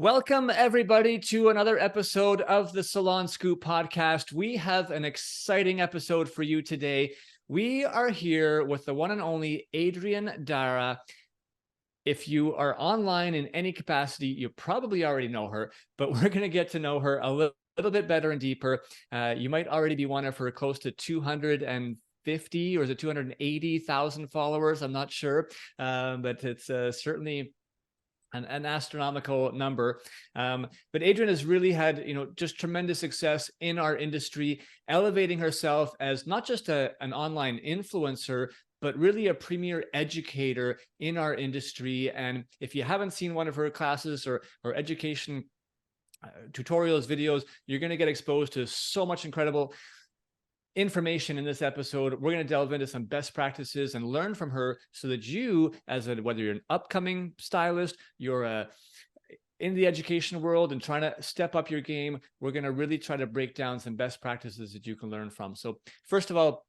Welcome, everybody, to another episode of the Salon Scoop podcast. We have an exciting episode for you today. We are here with the one and only Adrienne Dara. If you are online in any capacity, you probably already know her, but we're going to get to know her a little bit better and deeper. You might already be one of her close to 250 or is it 280,000 followers? I'm not sure, but it's certainly an astronomical number. But Adrienne has really had, just tremendous success in our industry, elevating herself as not just an online influencer, but really a premier educator in our industry. And if you haven't seen one of her classes or education tutorials, videos, you're going to get exposed to so much incredible information in this episode. We're going to delve into some best practices and learn from her so that you, whether you're an upcoming stylist, you're in the education world and trying to step up your game, we're going to really try to break down some best practices that you can learn from. So first of all,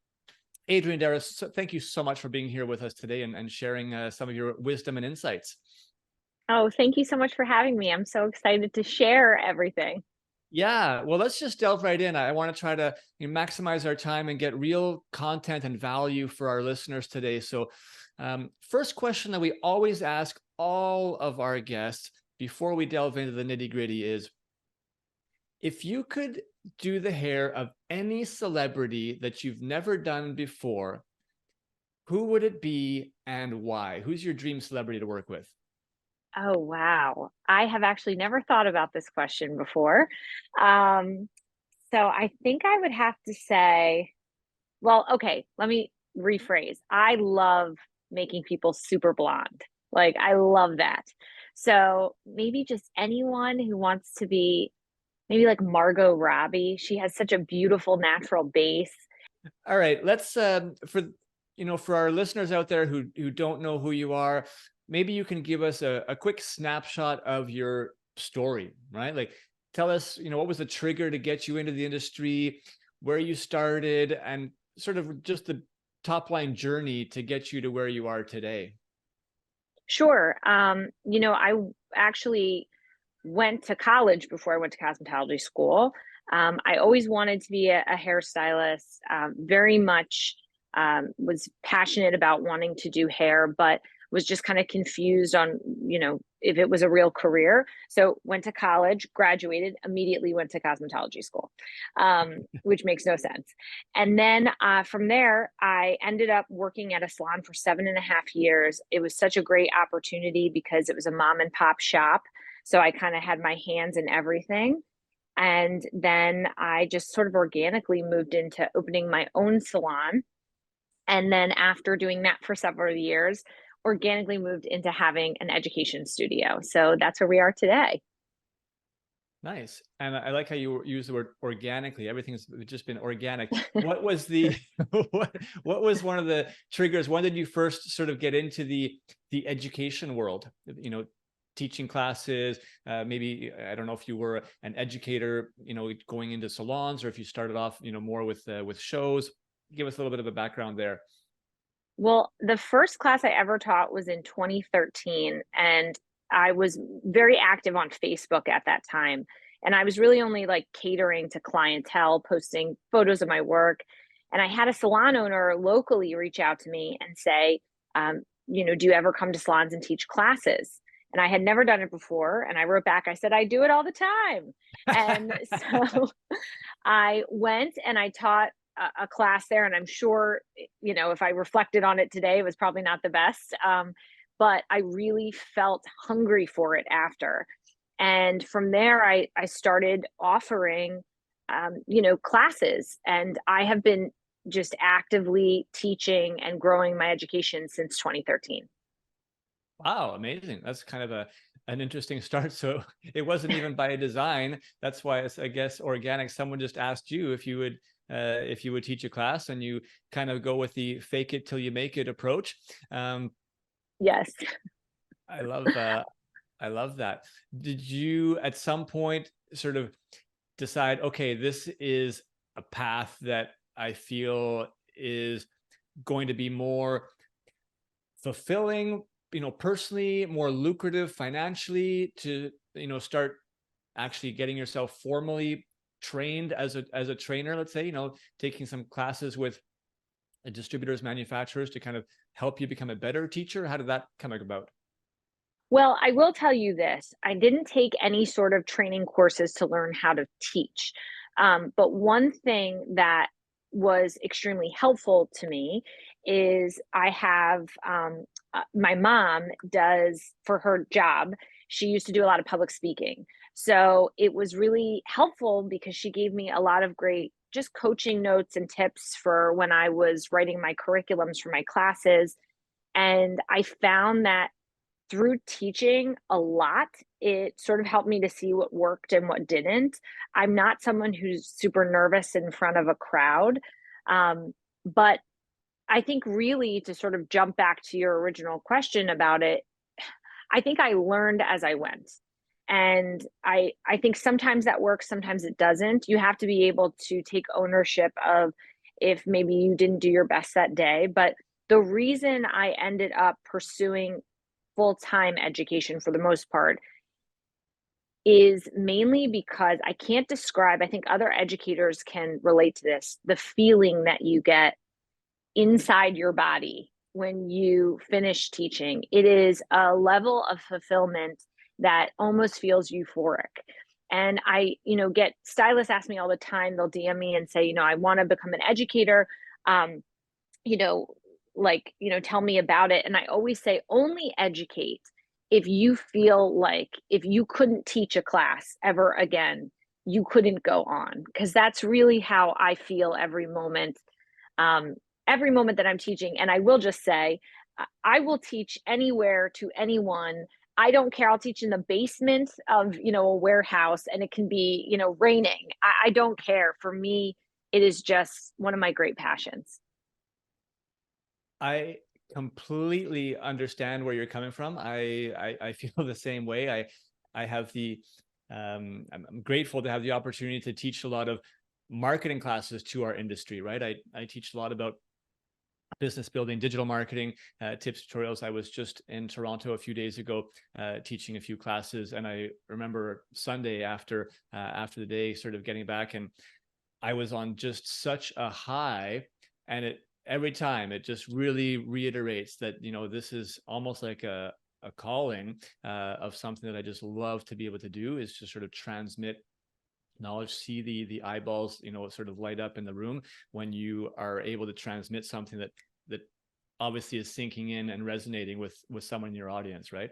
Adrienne Dara, thank you so much for being here with us today and sharing some of your wisdom and insights. Oh, thank you so much for having me. I'm so excited to share everything. Yeah, well, let's just delve right in. I want to try to maximize our time and get real content and value for our listeners today. So first question that we always ask all of our guests before we delve into the nitty gritty is, if you could do the hair of any celebrity that you've never done before, who would it be and why? Who's your dream celebrity to work with? Oh, wow. I have actually never thought about this question before. Um, so I think I would have to say, well, okay, let me rephrase. I love making people super blonde. Like, I love that. So maybe just anyone who wants to be maybe like Margot Robbie. She has such a beautiful natural base. All right, let's for our listeners out there who don't know who you are, maybe you can give us a quick snapshot of your story, right? Like, tell us, what was the trigger to get you into the industry, where you started, and sort of just the top line journey to get you to where you are today. Sure. I actually went to college before I went to cosmetology school. I always wanted to be a hairstylist, very much was passionate about wanting to do hair, but was just kind of confused on, if it was a real career. So went to college, graduated, immediately went to cosmetology school, which makes no sense. And then from there, I ended up working at a salon for 7.5 years. It was such a great opportunity because it was a mom and pop shop. So I kind of had my hands in everything. And then I just sort of organically moved into opening my own salon. And then after doing that for several years, organically moved into having an education studio. So that's where we are today. Nice. And I like how you use the word organically. Everything's just been organic. What was the what was one of the triggers? When did you first sort of get into the education world? Teaching classes, maybe, I don't know if you were an educator, going into salons, or if you started off, more with shows. Give us a little bit of a background there. Well, the first class I ever taught was in 2013, and I was very active on Facebook at that time. And I was really only like catering to clientele, posting photos of my work. And I had a salon owner locally reach out to me and say, do you ever come to salons and teach classes? And I had never done it before. And I wrote back, I said, I do it all the time. And so I went and I taught a class there, and I'm sure, if I reflected on it today, it was probably not the best. But I really felt hungry for it after. And from there, I started offering, classes, and I have been just actively teaching and growing my education since 2013. Wow, amazing. That's kind of an interesting start. So it wasn't even by design. That's why it's, I guess, organic. Someone just asked you if you would teach a class, and you kind of go with the fake it till you make it approach. Yes. I love I love that. Did you at some point sort of decide, okay, this is a path that I feel is going to be more fulfilling personally more lucrative financially to, start actually getting yourself formally trained as a trainer, let's say, taking some classes with distributors, manufacturers to kind of help you become a better teacher? How did that come about? Well, I will tell you this. I didn't take any sort of training courses to learn how to teach. But one thing that was extremely helpful to me is I have my mom does for her job, she used to do a lot of public speaking. So it was really helpful because she gave me a lot of great just coaching notes and tips for when I was writing my curriculums for my classes. And I found that through teaching a lot, it sort of helped me to see what worked and what didn't. I'm not someone who's super nervous in front of a crowd. But I think really to sort of jump back to your original question about it, I think I learned as I went. And I think sometimes that works, sometimes it doesn't. You have to be able to take ownership of if maybe you didn't do your best that day. But the reason I ended up pursuing full-time education for the most part is mainly because I can't describe, I think other educators can relate to this, the feeling that you get inside your body when you finish teaching. It is a level of fulfillment that almost feels euphoric. And I, get stylists ask me all the time, they'll DM me and say, I want to become an educator. Um, you know, tell me about it. And I always say, only educate if you feel like if you couldn't teach a class ever again, you couldn't go on. Because that's really how I feel um, every moment that I'm teaching. And I will just say, I will teach anywhere to anyone. I don't care. I'll teach in the basement of, a warehouse and it can be, raining. I don't care. For me, it is just one of my great passions. I completely understand where you're coming from. I feel the same way. I have I'm grateful to have the opportunity to teach a lot of marketing classes to our industry, right? I teach a lot about business building, digital marketing, tips, tutorials. I was just in Toronto a few days ago, teaching a few classes, and I remember Sunday after the day, sort of getting back, and I was on just such a high, and every time it just really reiterates that this is almost like a calling of something that I just love to be able to do, is to sort of transmit knowledge, see the eyeballs sort of light up in the room when you are able to transmit something that obviously is sinking in and resonating with someone in your audience, right?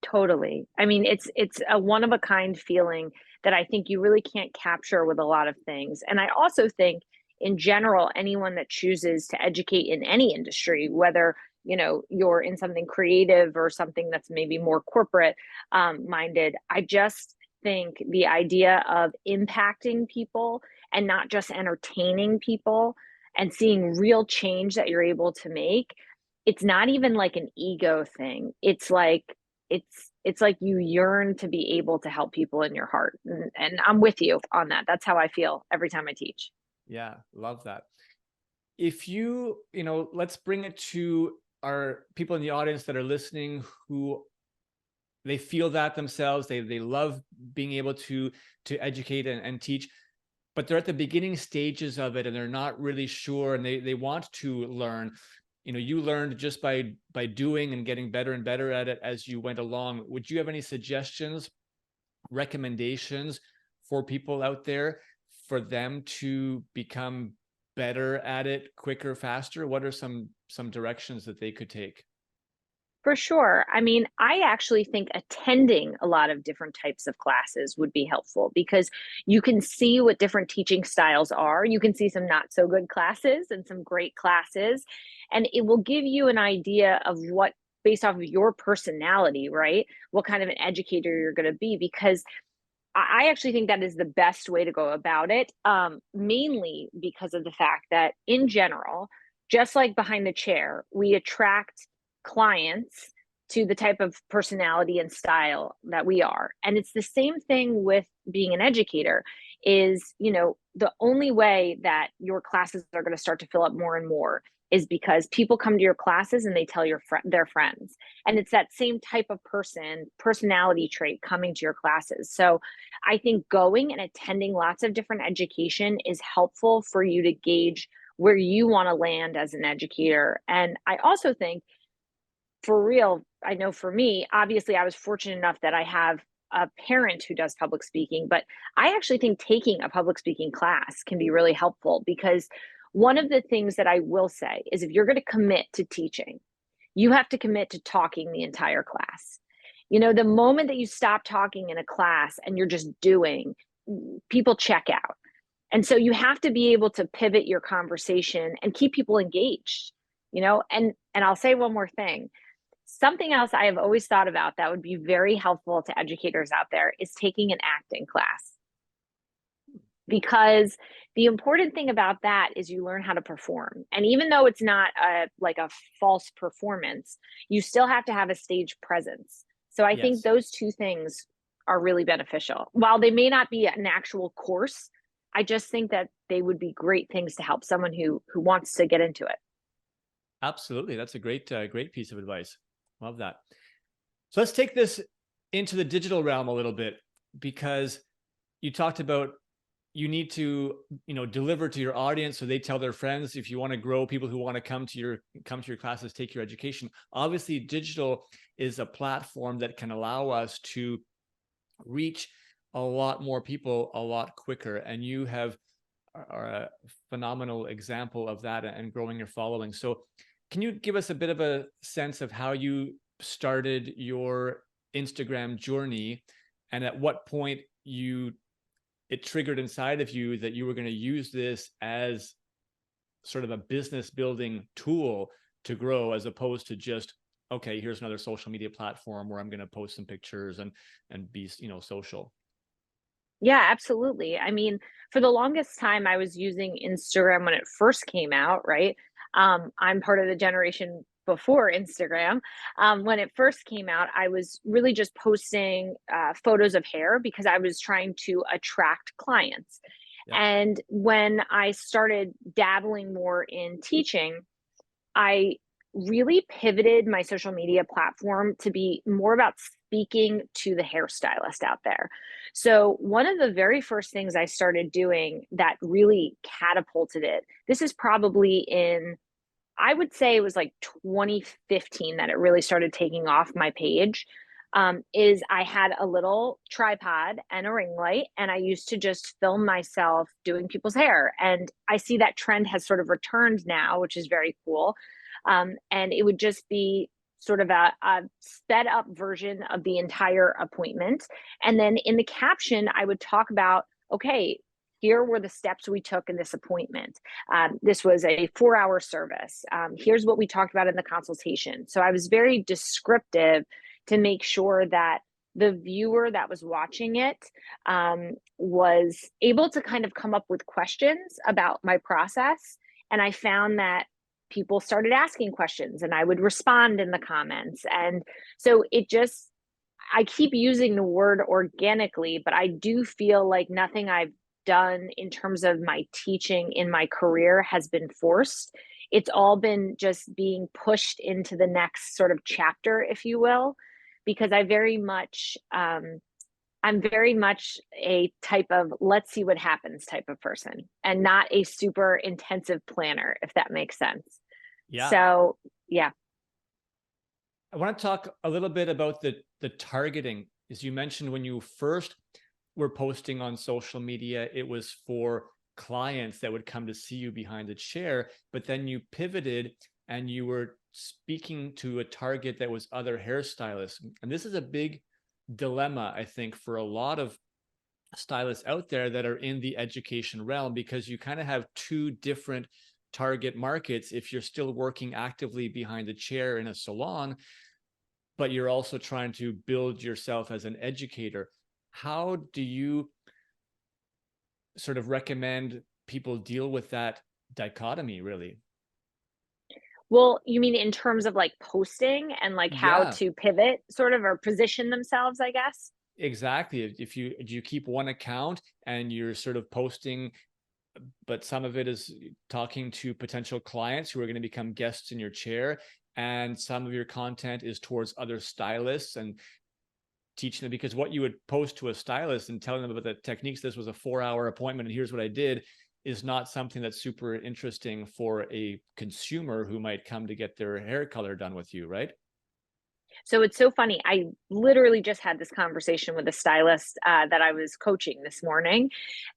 Totally. I mean, it's a one of a kind feeling that I think you really can't capture with a lot of things. And I also think in general, anyone that chooses to educate in any industry, whether, you're in something creative or something that's maybe more corporate minded, I just think the idea of impacting people and not just entertaining people and seeing real change that you're able to make, it's not even like an ego thing. It's like you yearn to be able to help people in your heart. And I'm with you on that. That's how I feel every time I teach. Yeah, love that. If let's bring it to our people in the audience that are listening, who they feel that themselves, they love being able to educate and teach, but they're at the beginning stages of it and they're not really sure, and they want to learn. You learned just by doing and getting better and better at it as you went along. Would you have any suggestions, recommendations for people out there, for them to become better at it quicker, faster? What are some directions that they could take? For sure. I mean, I actually think attending a lot of different types of classes would be helpful because you can see what different teaching styles are. You can see some not so good classes and some great classes, and it will give you an idea of what, based off of your personality, right? What kind of an educator you're going to be. Because I actually think that is the best way to go about it, mainly because of the fact that in general, just like behind the chair, we attract clients to the type of personality and style that we are. And it's the same thing with being an educator is, the only way that your classes are going to start to fill up more and more is because people come to your classes and they tell their friends. And it's that same type of personality trait coming to your classes. So I think going and attending lots of different education is helpful for you to gauge where you want to land as an educator. And I also think, for real, I know for me, obviously I was fortunate enough that I have a parent who does public speaking, but I actually think taking a public speaking class can be really helpful, because one of the things that I will say is, if you're going to commit to teaching, you have to commit to talking the entire class. You know, the moment that you stop talking in a class and you're just doing, people check out. And so you have to be able to pivot your conversation and keep people engaged, you know. And I'll say one more thing. Something else I have always thought about that would be very helpful to educators out there is taking an acting class. Because the important thing about that is you learn how to perform. And even though it's not like a false performance, you still have to have a stage presence. So I think Yes. those two things are really beneficial. While they may not be an actual course, I just think that they would be great things to help someone who wants to get into it. Absolutely. That's a great piece of advice. Love that. So let's take this into the digital realm a little bit, because you talked about you need to, deliver to your audience so they tell their friends. If you want to grow people who want to come to your classes, take your education. Obviously, digital is a platform that can allow us to reach a lot more people a lot quicker. And you are a phenomenal example of that and growing your following. So can you give us a bit of a sense of how you started your Instagram journey, and at what point it triggered inside of you that you were going to use this as sort of a business building tool to grow, as opposed to just, okay, here's another social media platform where I'm going to post some pictures and be, social. Yeah, absolutely. I mean, for the longest time, I was using Instagram when it first came out, right? I'm part of the generation before Instagram. When it first came out, I was really just posting photos of hair because I was trying to attract clients. Yep. And when I started dabbling more in teaching, I really pivoted my social media platform to be more about speaking to the hairstylist out there. So, one of the very first things I started doing that really catapulted it, this is probably in, I would say it was like 2015 that it really started taking off my page. Is I had a little tripod and a ring light, and I used to just film myself doing people's hair. And I see that trend has sort of returned now, which is very cool. And it would just be sort of a sped up version of the entire appointment. And then in the caption, I would talk about, okay, here were the steps we took in this appointment. This was a 4-hour service. Here's what we talked about in the consultation. So I was very descriptive to make sure that the viewer that was watching it was able to kind of come up with questions about my process. And I found that people started asking questions and I would respond in the comments. And so I keep using the word organically, but I do feel like nothing I've done in terms of my teaching in my career has been forced. It's all been just being pushed into the next sort of chapter, if you will, because I'm very much a type of let's see what happens type of person, and not a super intensive planner, if that makes sense. Yeah. So, yeah. I want to talk a little bit about the targeting. As you mentioned, when you first were posting on social media, it was for clients that would come to see you behind the chair, but then you pivoted and you were speaking to a target that was other hairstylists. And this is a big dilemma, I think, for a lot of stylists out there that are in the education realm, because you kind of have two different target markets. If you're still working actively behind the chair in a salon, but you're also trying to build yourself as an educator, how do you sort of recommend people deal with that dichotomy, really? Well, you mean in terms of like posting and like how Yeah, to pivot sort of or position themselves, I guess? exactly. If you keep one account and you're sort of posting but some of it is talking to potential clients who are going to become guests in your chair. And some of your content is towards other stylists and teaching them, because what you would post to a stylist and telling them about the techniques, this was a 4-hour appointment and here's what I did, is not something that's super interesting for a consumer who might come to get their hair color done with you, right? So it's so funny. I literally just had this conversation with a stylist that I was coaching this morning.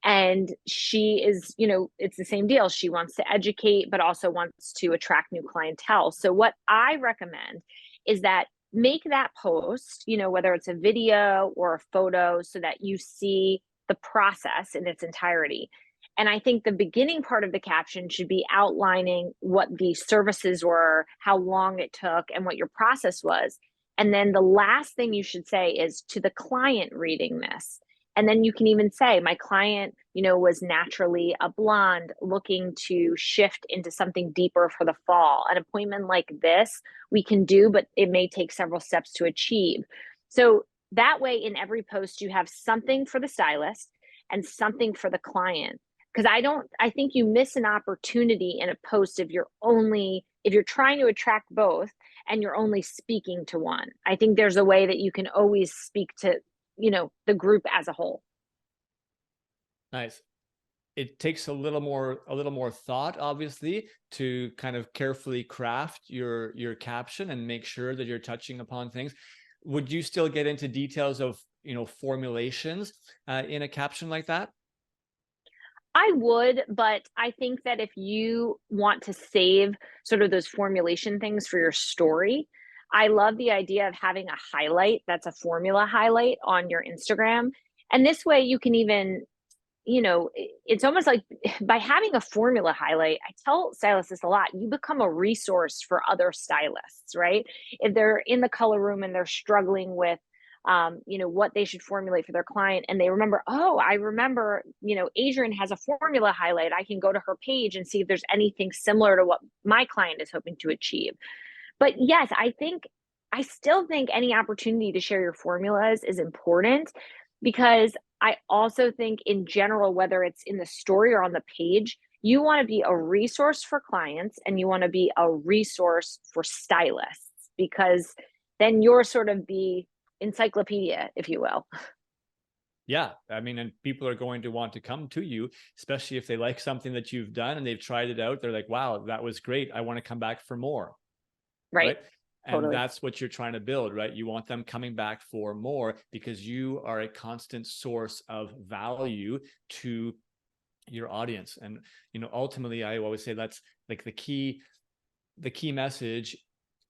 And she is, it's the same deal. She wants to educate, but also wants to attract new clientele. So what I recommend is that make that post, whether it's a video or a photo, so that you see the process in its entirety. And I think the beginning part of the caption should be outlining what the services were, how long it took, and what your process was. And then the last thing you should say is, to the client reading this. And then you can even say, my client, was naturally a blonde looking to shift into something deeper for the fall. An appointment like this we can do, but it may take several steps to achieve. So that way, in every post, you have something for the stylist and something for the client. Because I think you miss an opportunity in a post if you're trying to attract both and you're only speaking to one. I think there's a way that you can always speak to, the group as a whole. Nice. It takes a little more thought, obviously, to kind of carefully craft your caption and make sure that you're touching upon things. Would you still get into details of, formulations in a caption like that? I would, but I think that if you want to save sort of those formulation things for your story, I love the idea of having a highlight that's a formula highlight on your Instagram. And this way you can even, it's almost like by having a formula highlight, I tell stylists this a lot, you become a resource for other stylists, right? If they're in the color room and they're struggling with what they should formulate for their client, and they remember, oh, I remember, Adrienne has a formula highlight. I can go to her page and see if there's anything similar to what my client is hoping to achieve. But yes, I still think any opportunity to share your formulas is important, because I also think in general, whether it's in the story or on the page, you want to be a resource for clients and you want to be a resource for stylists, because then you're sort of the encyclopedia, if you will. Yeah, I mean, and people are going to want to come to you, especially if they like something that you've done and they've tried it out. They're like, wow, that was great. I want to come back for more. Right. Right. And Totally. that's what you're trying to build, right? You want them coming back for more because you are a constant source of value to your audience. And, ultimately, I always say that's like the key message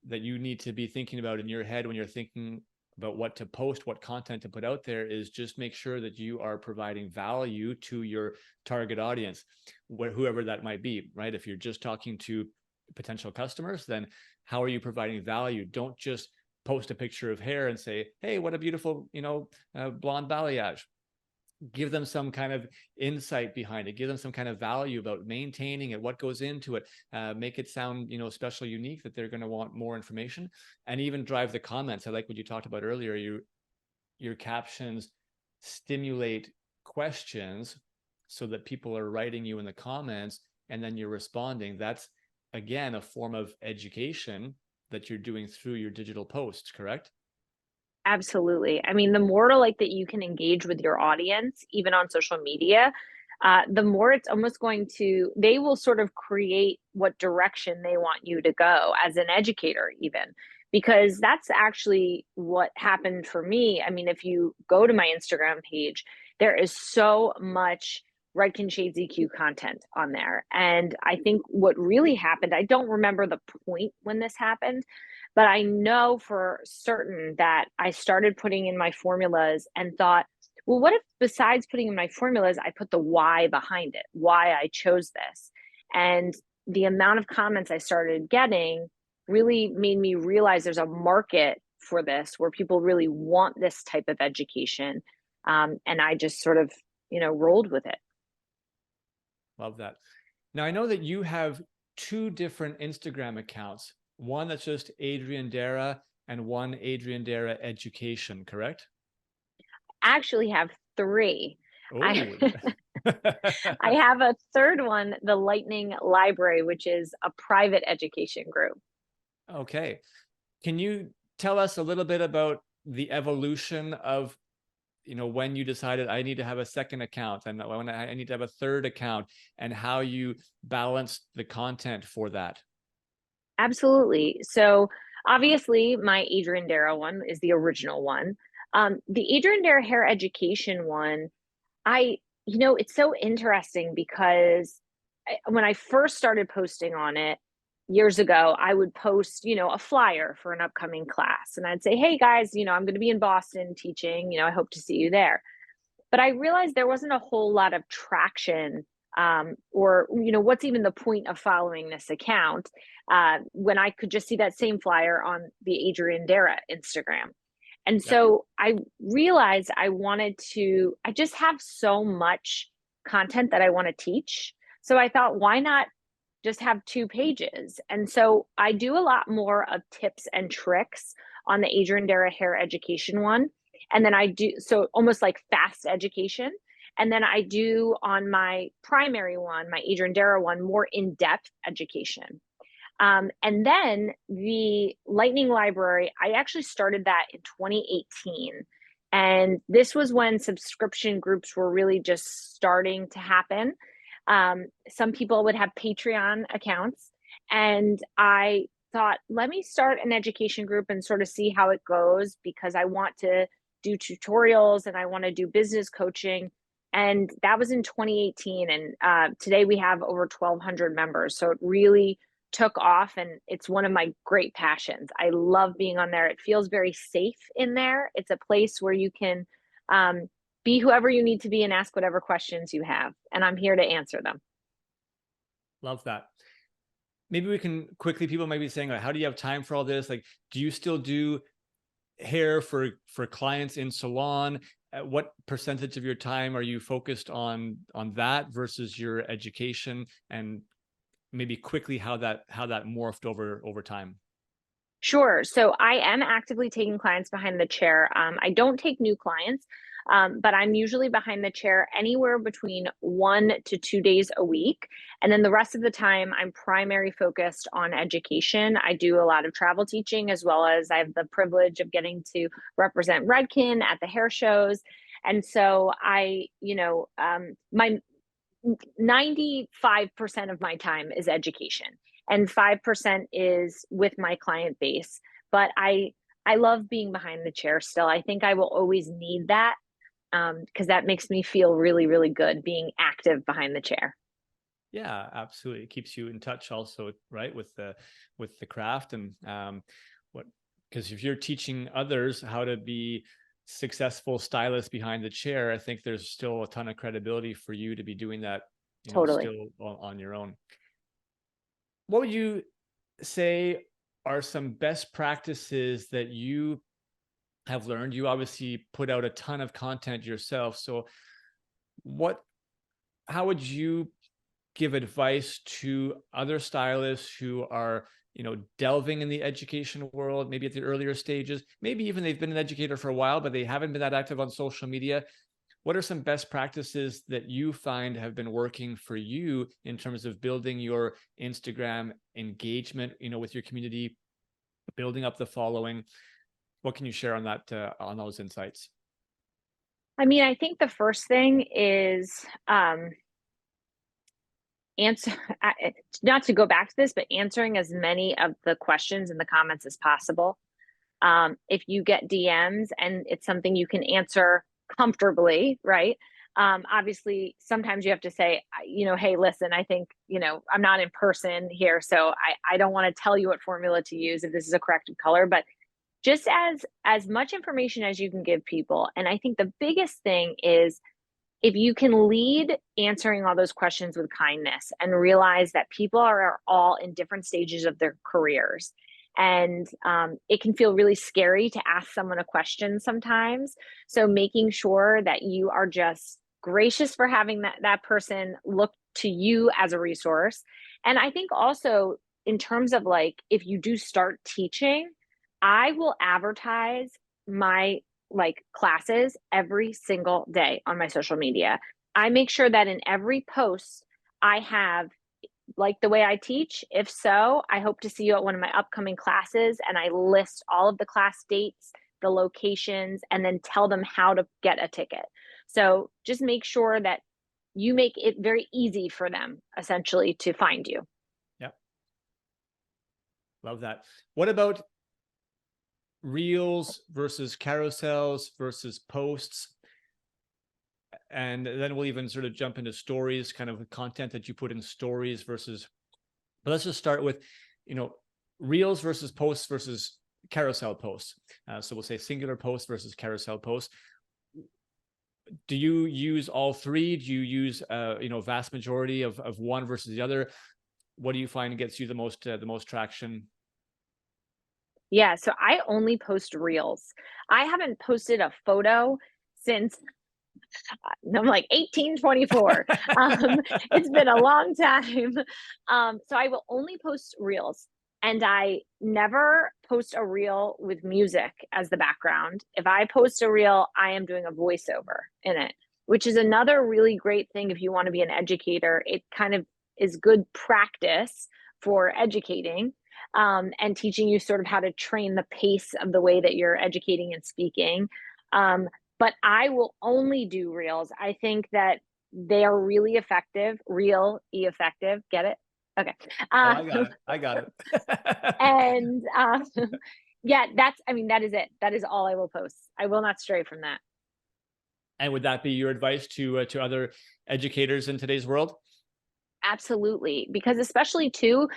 that you need to be thinking about in your head when you're thinking about what to post, what content to put out there, is just make sure that you are providing value to your target audience, whoever that might be, right? If you're just talking to potential customers, then how are you providing value? Don't just post a picture of hair and say, hey, what a beautiful, blonde balayage. Give them some kind of insight behind it, give them some kind of value about maintaining it, what goes into it, make it sound, special, unique, that they're going to want more information, and even drive the comments. I like what you talked about earlier. Your captions stimulate questions so that people are writing you in the comments and then you're responding. That's, again, a form of education that you're doing through your digital posts, correct? Absolutely. I mean, the more that you can engage with your audience, even on social media, the more it's almost they will sort of create what direction they want you to go as an educator, even, because that's actually what happened for me. I mean, if you go to my Instagram page, there is so much Redken Shades EQ content on there. And I think what really happened, I don't remember the point when this happened, but I know for certain that I started putting in my formulas and thought, well, what if besides putting in my formulas, I put the why behind it, why I chose this? And the amount of comments I started getting really made me realize there's a market for this where people really want this type of education. And I just sort of, rolled with it. Love that. Now, I know that you have two different Instagram accounts, one that's just Adrienne Dara and one Adrienne Dara Education, correct? Actually have three. I Oh, I have a third one, the Lightning Library, which is a private education group. Okay. Can you tell us a little bit about the evolution of, when you decided I need to have a second account and when I need to have a third account, and how you balanced the content for that? Absolutely. So obviously my Adrienne Dara one is the original one. The Adrienne Dara hair education one, it's so interesting because when I first started posting on it years ago, I would post, a flyer for an upcoming class. And I'd say, hey guys, I'm going to be in Boston teaching, I hope to see you there. But I realized there wasn't a whole lot of traction, or what's even the point of following this account, when I could just see that same flyer on the Adrienne Dara Instagram. And Yep. so I realized I just have so much content that I want to teach. So I thought, why not just have two pages? And so I do a lot more of tips and tricks on the Adrienne Dara hair education one. And then I do, so almost like fast education. And then I do on my primary one, my Adrienne Dara one, more in-depth education. And then the Lightning Library, I actually started that in 2018. And this was when subscription groups were really just starting to happen. Some people would have Patreon accounts. And I thought, let me start an education group and sort of see how it goes, because I want to do tutorials and I want to do business coaching. And that was in 2018. And today we have over 1,200 members. So it really took off, and it's one of my great passions. I love being on there. It feels very safe in there. It's a place where you can be whoever you need to be and ask whatever questions you have. And I'm here to answer them. Love that. Maybe we can quickly, people might be saying, like, how do you have time for all this? Like, do you still do hair for clients in salon? What percentage of your time are you focused on that versus your education? And maybe quickly how that morphed over time. Sure. So I am actively taking clients behind the chair. I don't take new clients, but I'm usually behind the chair anywhere between 1 to 2 days a week. And then the rest of the time, I'm primary focused on education. I do a lot of travel teaching, as well as I have the privilege of getting to represent Redken at the hair shows. And so my 95% of my time is education, and 5% is with my client base. But I love being behind the chair still. I think I will always need that, because that makes me feel really, really good being active behind the chair. Yeah, absolutely. It keeps you in touch also, right, with the craft. And because if you're teaching others how to be successful stylists behind the chair, I think there's still a ton of credibility for you to be doing that, Totally. still on your own. What would you say are some best practices that you have learned? You obviously put out a ton of content yourself. So how would you give advice to other stylists who are, delving in the education world, maybe at the earlier stages, maybe even they've been an educator for a while, but they haven't been that active on social media? What are some best practices that you find have been working for you in terms of building your Instagram engagement, with your community, building up the following? What can you share on that, on those insights? I mean, I think the first thing is answer not to go back to this, but answering as many of the questions in the comments as possible. If you get DMs and it's something you can answer comfortably, right? Obviously, sometimes you have to say, hey, listen, I think, I'm not in person here, so I don't want to tell you what formula to use if this is a corrective color, but just as much information as you can give people. And I think the biggest thing is, if you can lead answering all those questions with kindness and realize that people are all in different stages of their careers. And it can feel really scary to ask someone a question sometimes. So making sure that you are just gracious for having that person look to you as a resource. And I think also, in terms of, like, if you do start teaching, I will advertise my classes every single day on my social media. I make sure that in every post I have, like the way I teach, if so, I hope to see you at one of my upcoming classes, and I list all of the class dates, the locations, and then tell them how to get a ticket. So just make sure that you make it very easy for them essentially to find you. Yep. Love that. What about reels versus carousels versus posts? And then we'll even sort of jump into stories, kind of content that you put in stories versus, but let's just start with, reels versus posts versus carousel posts. So we'll say singular post versus carousel posts. Do you use all three? Do you use, vast majority of one versus the other? What do you find gets you the most traction? Yeah, so I only post reels. I haven't posted a photo since I'm like 1824. It's been a long time. So I will only post reels, and I never post a reel with music as the background. If I post a reel, I am doing a voiceover in it, which is another really great thing if you want to be an educator. It kind of is good practice for educating, and teaching you sort of how to train the pace of the way that you're educating and speaking. Um, but I will only do reels. I think that they are really effective, effective. Get it? Okay. Oh, Uh, I got it. I got it. and yeah, that is it. That is all I will post. I will not stray from that. And would that be your advice to other educators in today's world? Absolutely. Because especially too,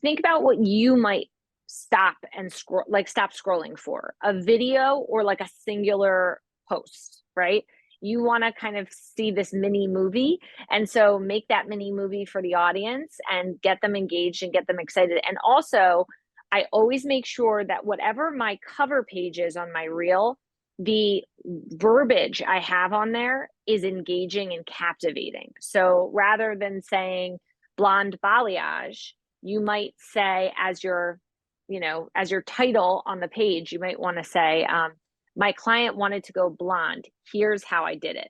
think about what you might stop scrolling for a video or like a singular post, right? You want to kind of see this mini movie. And so make that mini movie for the audience and get them engaged and get them excited. And also, I always make sure that whatever my cover page is on my reel, the verbiage I have on there is engaging and captivating. So rather than saying blonde balayage, you might say as your title on the page, you might want to say, my client wanted to go blonde. Here's how I did it.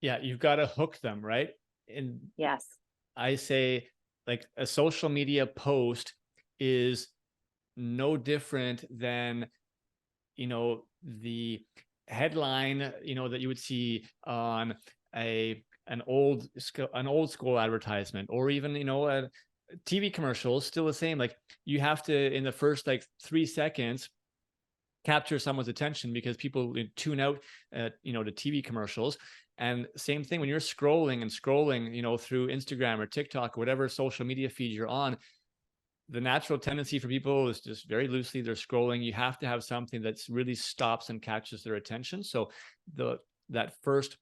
Yeah, you've got to hook them, right? And Yes. I say, like, a social media post is no different than, the headline, that you would see on an old school advertisement, or even, a TV commercial. Still the same. Like, you have to, in the first like 3 seconds, capture someone's attention, because people tune out to TV commercials. And same thing when you're scrolling through Instagram or TikTok or whatever social media feed you're on. The natural tendency for people is just very loosely, they're scrolling. You have to have something that really stops and catches their attention. So that first,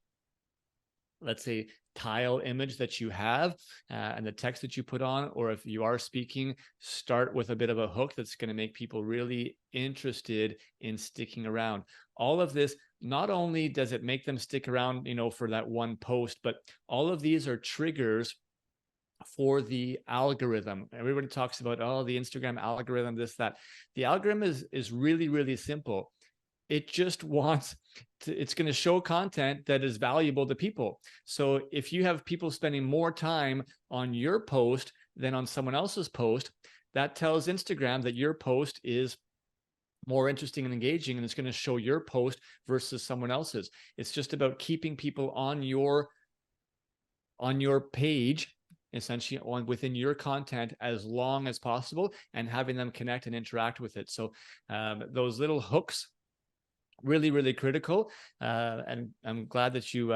let's say, tile image that you have, and the text that you put on, or if you are speaking, start with a bit of a hook that's going to make people really interested in sticking around. All of this, not only does it make them stick around, for that one post, but all of these are triggers for the algorithm. Everybody talks about, oh, the Instagram algorithm, this, that. The algorithm is really, really simple. It just wants to, it's going to show content that is valuable to people. So if you have people spending more time on your post than on someone else's post, that tells Instagram that your post is more interesting and engaging, and it's going to show your post versus someone else's. It's just about keeping people on your page, essentially within your content, as long as possible, and having them connect and interact with it. So those little hooks, really, really critical. And I'm glad that you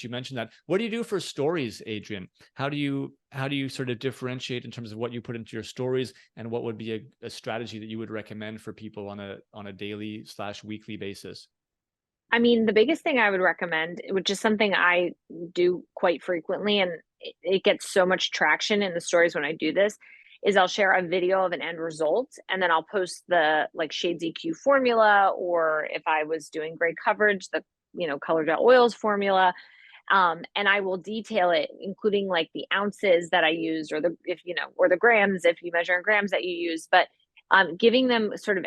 mentioned that. What do you do for stories, Adrienne? How do you sort of differentiate in terms of what you put into your stories, and what would be a strategy that you would recommend for people on a daily/weekly basis? I mean, the biggest thing I would recommend, which is something I do quite frequently, and it gets so much traction in the stories when I do this, is I'll share a video of an end result, and then I'll post the like Shades EQ formula, or if I was doing great coverage, the Color Gel Oils formula. And I will detail it, including like the ounces that I used, or the grams, if you measure in grams, that you use. But giving them sort of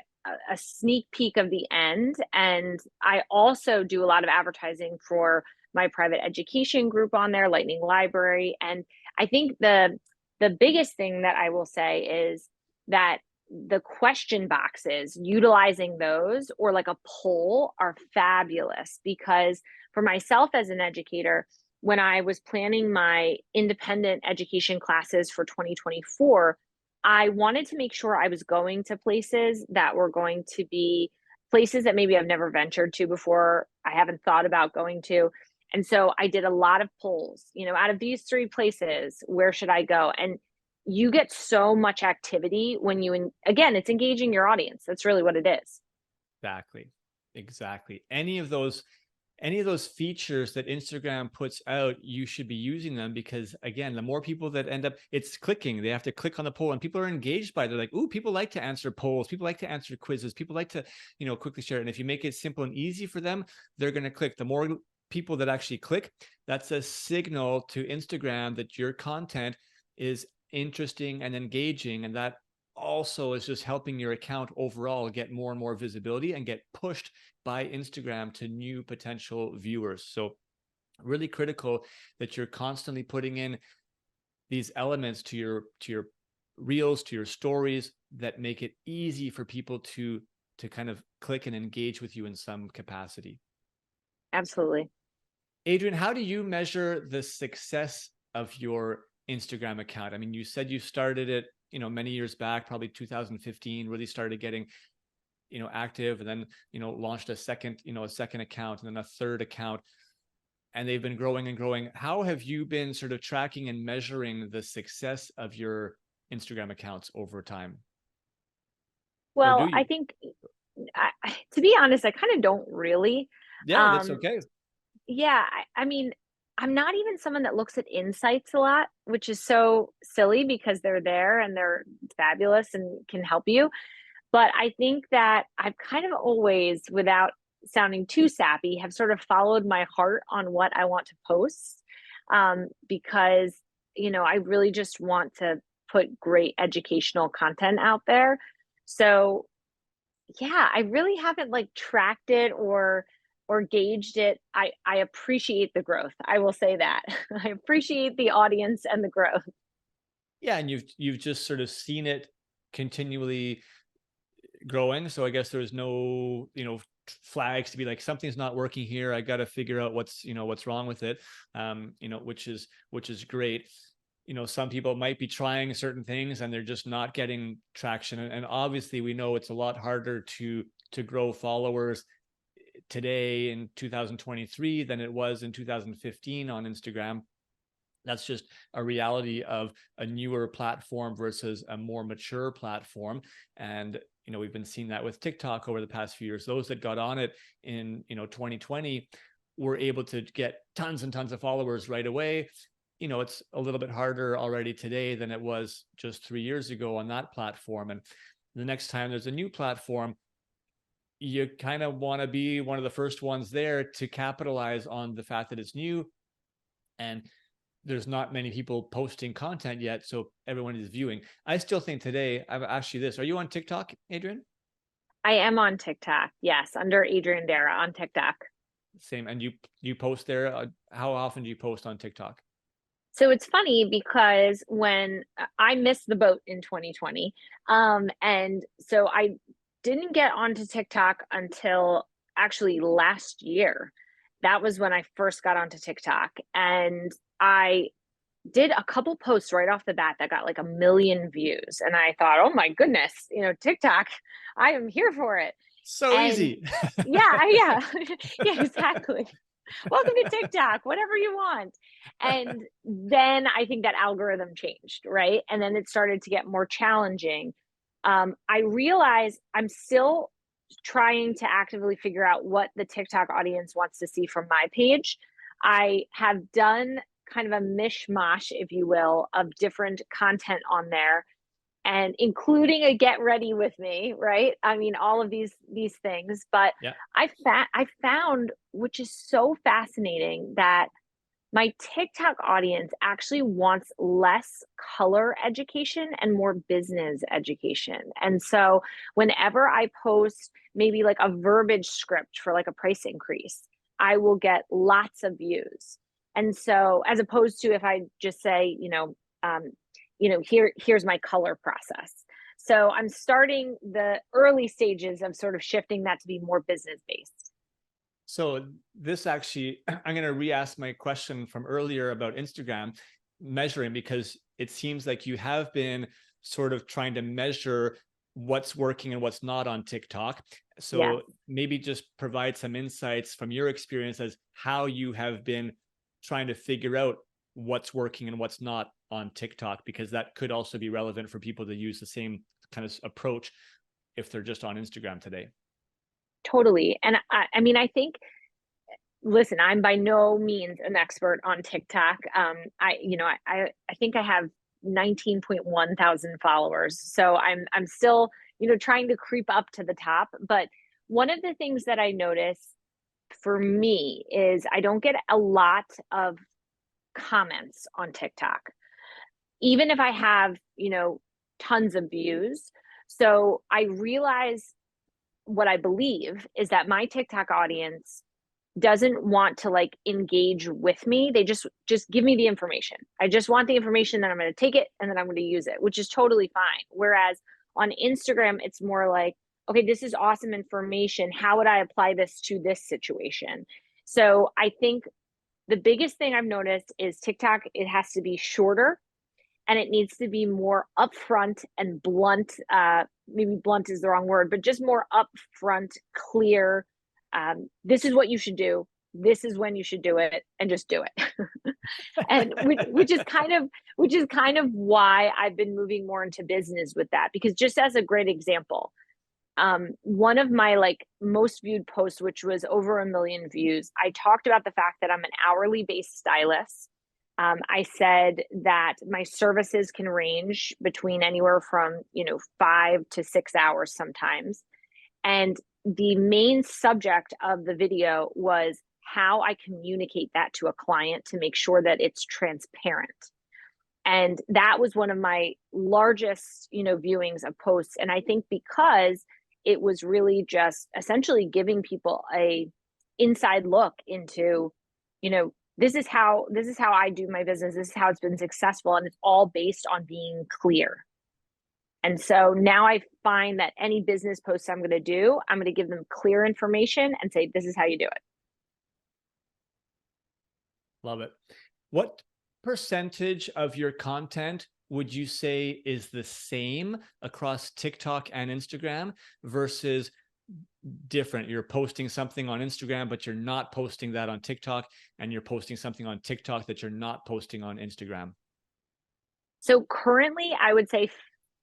a sneak peek of the end. And I also do a lot of advertising for my private education group on there, Lightning Library. And I think the biggest thing that I will say is that the question boxes, utilizing those or like a poll, are fabulous, because for myself as an educator, when I was planning my independent education classes for 2024, I wanted to make sure I was going to places that were going to be places that maybe I've never ventured to before, I haven't thought about going to. And so I did a lot of polls, out of these three places, where should I go? And you get so much activity when again, it's engaging your audience. That's really what it is. Exactly. Any of those features that Instagram puts out, you should be using them, because again, the more people that end up, it's clicking, they have to click on the poll, and people are engaged by it. They're like, ooh, people like to answer polls, people like to answer quizzes, people like to, quickly share it. And if you make it simple and easy for them, they're going to click. The more people that actually click, that's a signal to Instagram that your content is interesting and engaging, and that also is just helping your account overall get more and more visibility and get pushed by Instagram to new potential viewers. So really critical that you're constantly putting in these elements to your reels, to your stories, that make it easy for people to kind of click and engage with you in some capacity. Absolutely. Adrienne, how do you measure the success of your Instagram account? I mean, you said you started it, many years back, probably 2015, really started getting, active, and then, launched a second account, and then a third account, and they've been growing and growing. How have you been sort of tracking and measuring the success of your Instagram accounts over time? Well, I think, to be honest, I kind of don't really. Yeah, that's okay. Yeah, I mean, I'm not even someone that looks at insights a lot, which is so silly because they're there and they're fabulous and can help you. But I think that I've kind of always, without sounding too sappy, have sort of followed my heart on what I want to post, because, I really just want to put great educational content out there. So yeah, I really haven't like tracked it or gauged it. I appreciate the growth. I will say that. I appreciate the audience and the growth. Yeah, and you've just sort of seen it continually growing. So I guess there's no, flags to be like, something's not working here, I got to figure out what's wrong with it. Which is great. Some people might be trying certain things and they're just not getting traction. And obviously we know it's a lot harder to grow followers today in 2023 than it was in 2015 on Instagram. That's just a reality of a newer platform versus a more mature platform. And we've been seeing that with TikTok over the past few years. Those that got on it in 2020 were able to get tons and tons of followers right away. It's a little bit harder already today than it was just 3 years ago on that platform. And the next time there's a new platform, you kind of want to be one of the first ones there to capitalize on the fact that it's new, and there's not many people posting content yet, so everyone is viewing. I still think today, I've asked you this, are you on TikTok, Adrienne? I am on TikTok. Yes, under Adrienne Dara on TikTok. Same. And you post there? How often do you post on TikTok? So it's funny because when I missed the boat in 2020, and so I didn't get onto TikTok until actually last year. That was when I first got onto TikTok, and I did a couple posts right off the bat that got like 1 million views, and I thought, oh my goodness, TikTok, I am here for it. So And easy. yeah, yeah, exactly. Welcome to TikTok, whatever you want. And then I think that algorithm changed, right? And then it started to get more challenging. I realize I'm still trying to actively figure out what the TikTok audience wants to see from my page. I have done kind of a mishmash, if you will, of different content on there, and including a get ready with me, right? I mean, all of these things. But Yeah. I found, which is so fascinating, that My TikTok audience actually wants less color education and more business education. And so whenever I post maybe like a verbiage script for like a price increase, I will get lots of views. And so as opposed to if I just say, here's my color process. So I'm starting the early stages of sort of shifting that to be more business based. So this actually, I'm going to re-ask my question from earlier about Instagram measuring, because it seems like you have been sort of trying to measure what's working and what's not on TikTok. Yeah. So maybe just provide some insights from your experience as how you have been trying to figure out what's working and what's not on TikTok, because that could also be relevant for people to use the same kind of approach if they're just on Instagram today. Totally. And I mean, I think, listen, I'm by no means an expert on TikTok. I think I have 19.1 thousand followers. So I'm still, trying to creep up to the top. But one of the things that I notice for me is I don't get a lot of comments on TikTok, even if I have, tons of views. So I realize what I believe is that my TikTok audience doesn't want to like engage with me. They just give me the information. I just want the information, that I'm going to take it and then I'm going to use it, which is totally fine. Whereas on Instagram, it's more like, okay, this is awesome information. How would I apply this to this situation? So I think the biggest thing I've noticed is TikTok, it has to be shorter and it needs to be more upfront and blunt. Maybe blunt is the wrong word, but just more upfront, clear. This is what you should do. This is when you should do it, and just do it. And which is kind of why I've been moving more into business with that. Because just as a great example, one of my like most viewed posts, which was over 1 million views, I talked about the fact that I'm an hourly based stylist. I said that my services can range between anywhere from 5 to 6 hours sometimes, and the main subject of the video was how I communicate that to a client to make sure that it's transparent. And that was one of my largest viewings of posts. And I think because it was really just essentially giving people a inside look into, this is how I do my business, this is how it's been successful, and it's all based on being clear. And so now I find that any business posts I'm going to do, I'm going to give them clear information and say, this is how you do it. Love it. What percentage of your content would you say is the same across TikTok and Instagram versus different? You're posting something on Instagram, but you're not posting that on TikTok, and you're posting something on TikTok that you're not posting on Instagram. So currently, I would say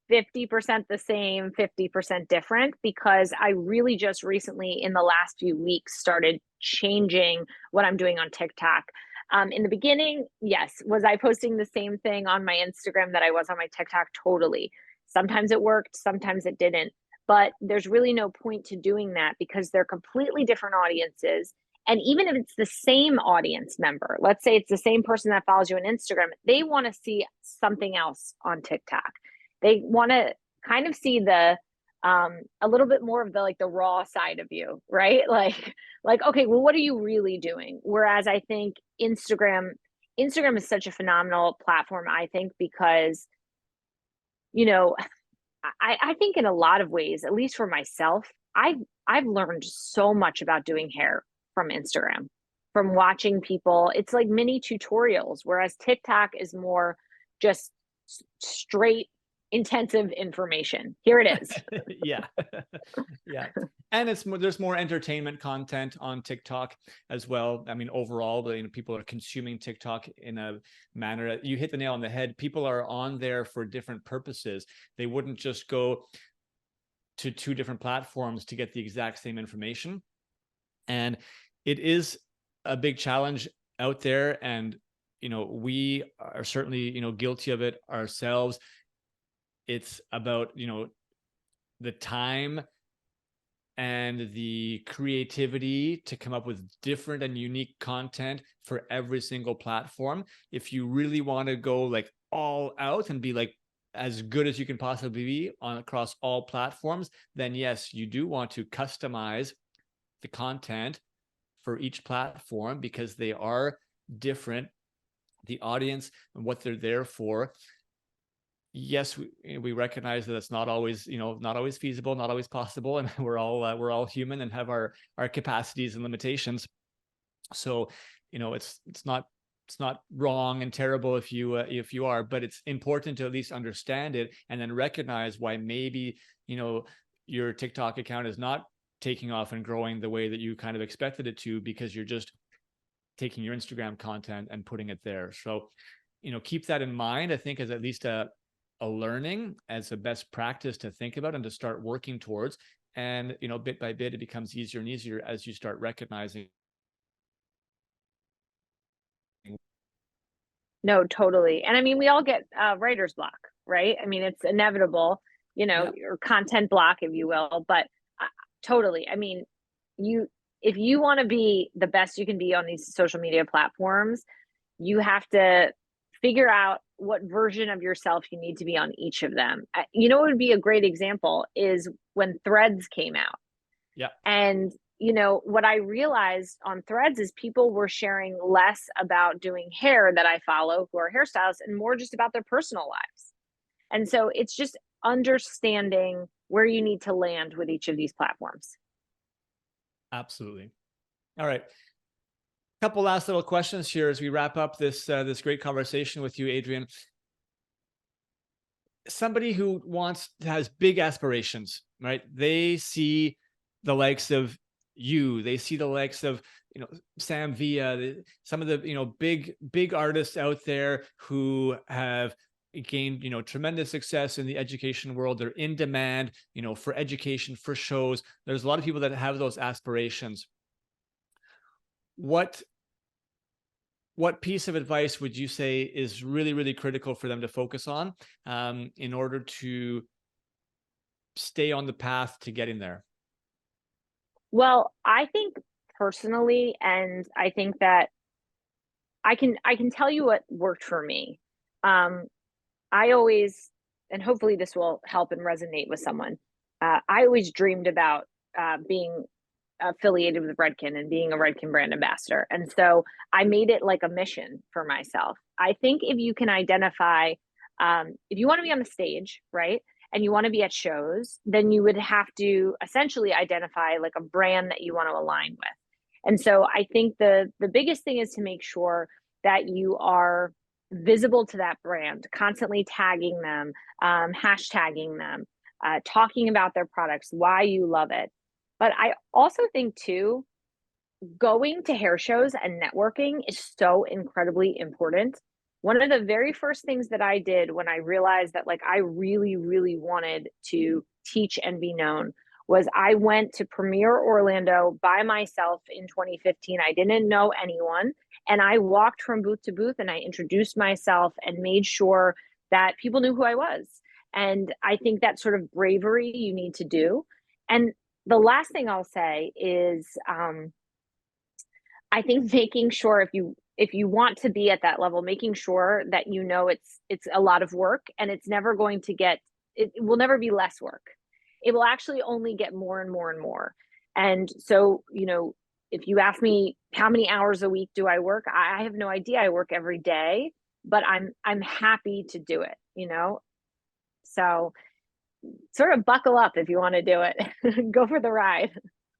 50% the same, 50% different, because I really just recently, in the last few weeks, started changing what I'm doing on TikTok. In the beginning, yes. Was I posting the same thing on my Instagram that I was on my TikTok? Totally. Sometimes it worked, sometimes it didn't. But there's really no point to doing that because they're completely different audiences. And even if it's the same audience member, let's say it's the same person that follows you on Instagram, they want to see something else on TikTok. They want to kind of see the a little bit more of the like the raw side of you, right? Like okay, well, what are you really doing? Whereas I think Instagram is such a phenomenal platform, I think, because you know I think in a lot of ways, at least for myself, I've learned so much about doing hair from Instagram, from watching people. It's like mini tutorials, whereas TikTok is more just straight intensive information. Here it is. Yeah. Yeah. And there's more entertainment content on TikTok as well. I mean, overall, people are consuming TikTok in a manner. You hit the nail on the head. People are on there for different purposes. They wouldn't just go to two different platforms to get the exact same information. And it is a big challenge out there. And, we are certainly, guilty of it ourselves. It's about, the time and the creativity to come up with different and unique content for every single platform. If you really want to go like all out and be like as good as you can possibly be on across all platforms, then yes, you do want to customize the content for each platform because they are different, the audience and what they're there for. Yes, we recognize that it's not always, not always feasible, not always possible, and we're all human and have our capacities and limitations. So, it's not wrong and terrible if you are, but it's important to at least understand it and then recognize why maybe your TikTok account is not taking off and growing the way that you kind of expected it to, because you're just taking your Instagram content and putting it there. So, keep that in mind. I think as at least a learning, as a best practice to think about and to start working towards. And, bit by bit, it becomes easier and easier as you start recognizing. No, totally. And I mean, we all get writer's block, right? I mean, it's inevitable, Yeah. or content block, if you will. But totally. I mean, if you want to be the best you can be on these social media platforms, you have to figure out what version of yourself you need to be on each of them. What would be a great example is when Threads came out. Yeah. And what I realized on Threads is people were sharing less about doing hair that I follow, who are hairstylists, and more just about their personal lives. And so it's just understanding where you need to land with each of these platforms. Absolutely. All right. Couple last little questions here as we wrap up this great conversation with you, Adrienne. Somebody who has big aspirations, right? They see the likes of you, they see the likes of Sam Villa, some of the big artists out there who have gained tremendous success in the education world. They're in demand for education, for shows. There's a lot of people that have those aspirations. What piece of advice would you say is really, really critical for them to focus on in order to stay on the path to getting there? Well, I think personally, and I think that I can tell you what worked for me. I always, and hopefully this will help and resonate with someone. I always dreamed about being affiliated with Redken and being a Redken brand ambassador. And so I made it like a mission for myself. I think if you can identify, if you want to be on the stage, right, and you want to be at shows, then you would have to essentially identify like a brand that you want to align with. And so I think the biggest thing is to make sure that you are visible to that brand, constantly tagging them, hashtagging them, talking about their products, why you love it. But I also think too, going to hair shows and networking is so incredibly important. One of the very first things that I did when I realized that like I really, really wanted to teach and be known was I went to Premiere Orlando by myself in 2015. I didn't know anyone. And I walked from booth to booth and I introduced myself and made sure that people knew who I was. And I think that sort of bravery you need to do. And the last thing I'll say is I think making sure if you want to be at that level, making sure that it's a lot of work and it's never going to get it will never be less work. It will actually only get more and more and more. And so, if you ask me how many hours a week do I work, I have no idea. I work every day, but I'm happy to do it. So sort of buckle up if you want to do it. Go for the ride.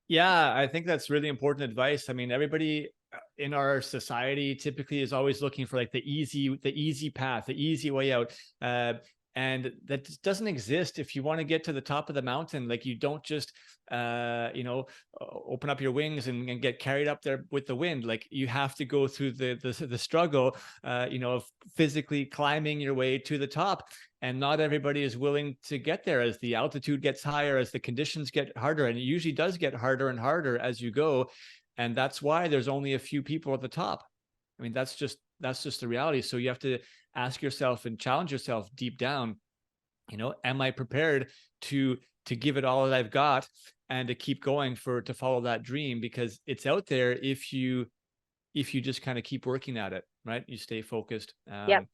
Yeah, I think that's really important advice. I mean, everybody in our society typically is always looking for like the easy path, the easy way out. And that doesn't exist. If you want to get to the top of the mountain, like you don't just, open up your wings and get carried up there with the wind. Like you have to go through the struggle, of physically climbing your way to the top. And not everybody is willing to get there as the altitude gets higher, as the conditions get harder. And it usually does get harder and harder as you go. And that's why there's only a few people at the top. I mean, that's just the reality. So you have to ask yourself and challenge yourself deep down, am I prepared to give it all that I've got and to keep going to follow that dream, because it's out there if you just kind of keep working at it, right? You stay focused Yep,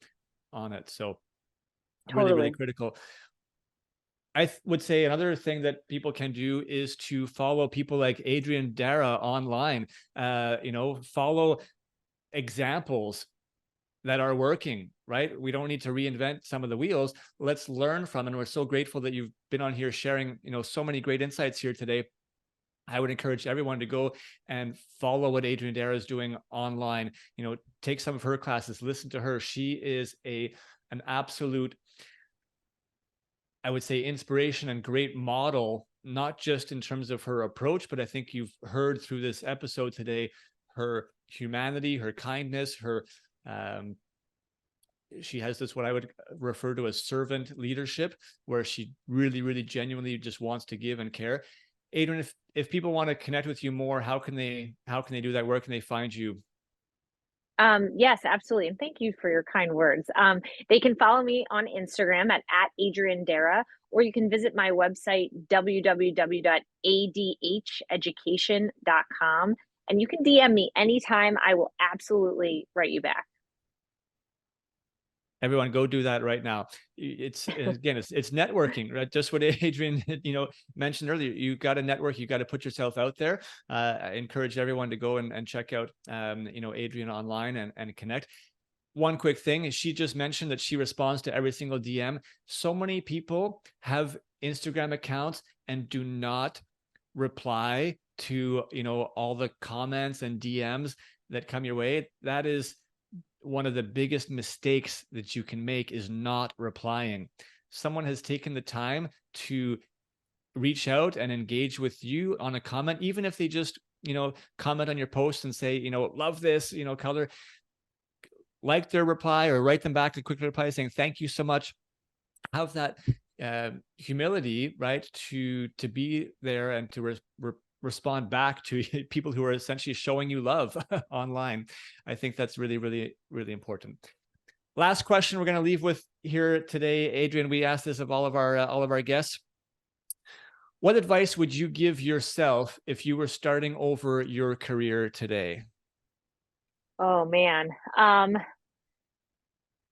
on it. So really, really totally. critical. I would say another thing that people can do is to follow people like Adrienne Dara online. Follow examples that are working, right? We don't need to reinvent some of the wheels. Let's learn from, and we're so grateful that you've been on here sharing, so many great insights here today. I would encourage everyone to go and follow what Adrienne Dara is doing online. Take some of her classes, listen to her. She is an absolute, I would say, inspiration and great model, not just in terms of her approach, but I think you've heard through this episode today, her humanity, her kindness, she has this, what I would refer to as servant leadership, where she really, really genuinely just wants to give and care. Adrienne, if people want to connect with you more, how can they do that? Where can they find you? Yes, absolutely. And thank you for your kind words. They can follow me on Instagram at Adrienne Dara, or you can visit my website, www.adheducation.com. And you can DM me anytime. I will absolutely write you back. Everyone, go do that right now. It's networking, right? Just what Adrienne, mentioned earlier. You got to network. You got to put yourself out there. I encourage everyone to go and check out, Adrienne online and connect. One quick thing is, she just mentioned that she responds to every single DM. So many people have Instagram accounts and do not reply to, all the comments and DMs that come your way. That is one of the biggest mistakes that you can make, is not replying. Someone has taken the time to reach out and engage with you on a comment, even if they just, comment on your post and say, love this, color, like their reply, or write them back a quick reply saying, thank you so much. Have that humility, right? To be there and to respond back to people who are essentially showing you love online. I think that's really, really, really important. Last question we're going to leave with here today, Adrienne. We asked this of all of our guests. What advice would you give yourself if you were starting over your career today? Oh, man.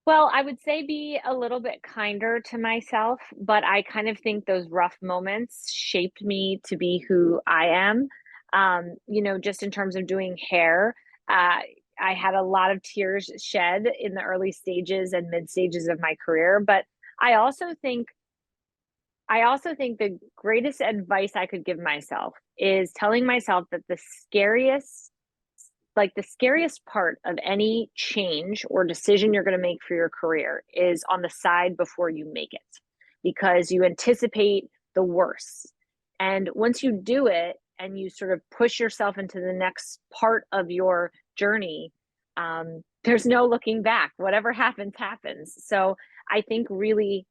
Well, I would say be a little bit kinder to myself, but I kind of think those rough moments shaped me to be who I am. Just in terms of doing hair, I had a lot of tears shed in the early stages and mid stages of my career, but I also think the greatest advice I could give myself is telling myself that the scariest part of any change or decision you're going to make for your career is on the side before you make it, because you anticipate the worst. And once you do it and you sort of push yourself into the next part of your journey, there's no looking back. Whatever happens, happens. So I think, really,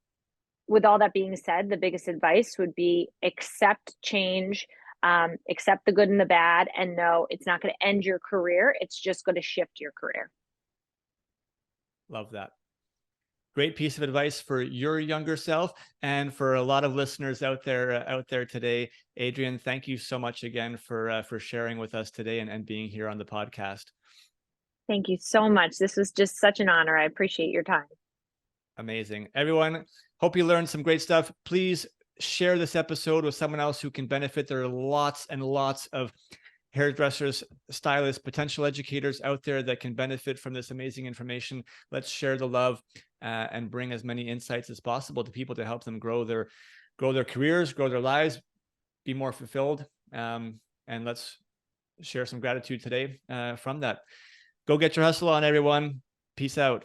with all that being said, the biggest advice would be accept change, accept the good and the bad, and know it's not going to end your career. It's just going to shift your career. Love that. Great piece of advice for your younger self, and for a lot of listeners out there today. Adrienne, thank you so much again for sharing with us today and being here on the podcast. Thank you so much. This was just such an honor. I appreciate your time. Amazing. Everyone, hope you learned some great stuff. Please share this episode with someone else who can benefit. There are lots and lots of hairdressers, stylists, potential educators out there that can benefit from this amazing information. Let's share the love and bring as many insights as possible to people to help them grow their careers, grow their lives, be more fulfilled. And let's share some gratitude today from that. Go get your hustle on, everyone. Peace out.